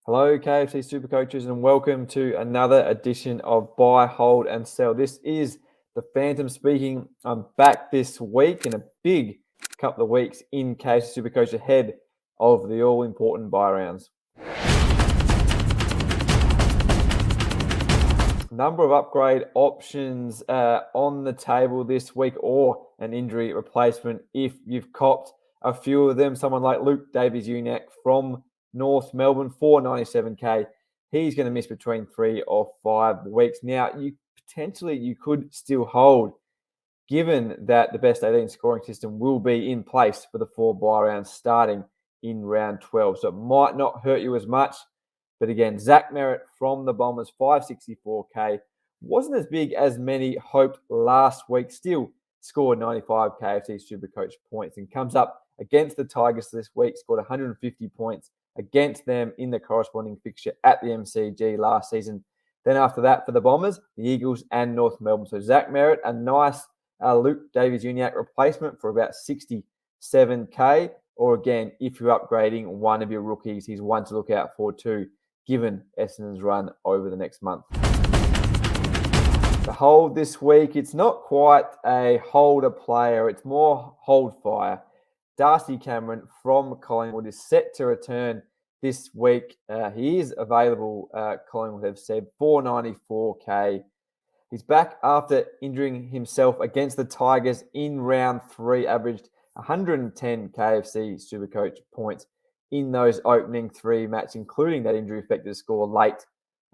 Hello, KFC SuperCoaches, and welcome to another edition of Buy, Hold, and Sell. This is the Phantom speaking. I'm back this week in a big couple of weeks in KFC SuperCoach ahead of the all-important buy rounds. Number of upgrade options on the table this week, or an injury replacement if you've copped a few of them. Someone like Luke Davies-Uniacke from North Melbourne, $497K. He's going to miss between 3 or 5 weeks. Now, you could still hold, given that the best 18 scoring system will be in place for the 4 buy rounds starting in round 12. So it might not hurt you as much. But again, Zach Merritt from the Bombers, $564K. Wasn't as big as many hoped last week. Still scored 95 KFC SuperCoach points and comes up against the Tigers this week. Scored 150 points against them in the corresponding fixture at the MCG last season. Then after that, for the Bombers, the Eagles and North Melbourne. So Zach Merritt, a nice Luke Davies-Uniacke replacement for about 67K. Or again, if you're upgrading one of your rookies, he's one to look out for too, given Essendon's run over the next month. The hold this week, it's not quite a holder player, it's more hold fire. Darcy Cameron from Collingwood is set to return this week. He is available, Collingwood have said, $494K. He's back after injuring himself against the Tigers in round 3, averaged 110 KFC SuperCoach points in those opening 3 matches, including that injury-affected score late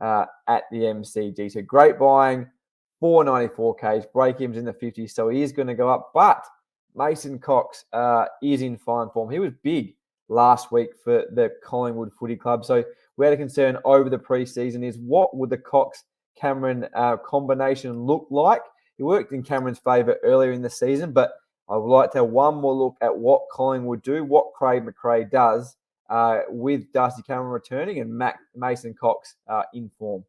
at the MCG. So great buying, $494K. Break-evens in the 50s, so he is going to go up. But Mason Cox is in fine form. He was big last week for the Collingwood Footy Club. So we had a concern over the preseason is what would the Cox-Cameron combination look like? It worked in Cameron's favour earlier in the season, but I would like to have one more look at what Collingwood do, what Craig McRae does with Darcy Cameron returning and Mason Cox in form.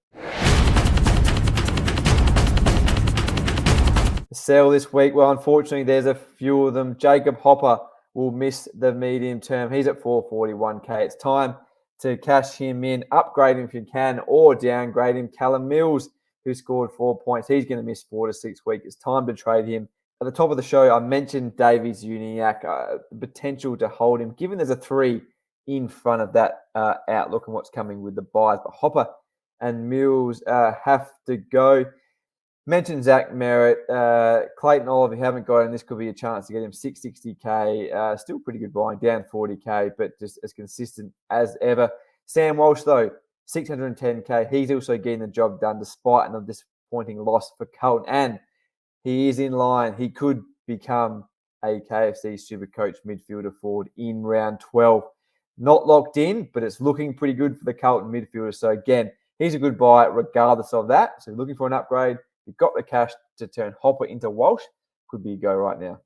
Sell this week. Well, unfortunately, there's a few of them. Jacob Hopper will miss the medium term. He's at $441K. It's time to cash him in, upgrade him if you can, or downgrade him. Callum Mills, who scored 4 points, he's going to miss 4 to 6 weeks. It's time to trade him. At the top of the show, I mentioned Davies-Uniacke, the potential to hold him, given there's a 3 in front of that outlook and what's coming with the buys. But Hopper and Mills have to go. Mentioned Zach Merritt, Clayton Oliver, if you haven't got him, this could be a chance to get him $660K. Still pretty good buying, down $40K, but just as consistent as ever. Sam Walsh, though, $610K. He's also getting the job done despite a disappointing loss for Carlton. And he is in line. He could become a KFC SuperCoach midfielder forward in round 12. Not locked in, but it's looking pretty good for the Carlton midfielder. So again, he's a good buy regardless of that. So looking for an upgrade, you've got the cash to turn Hopper into Walsh. Could be a go right now.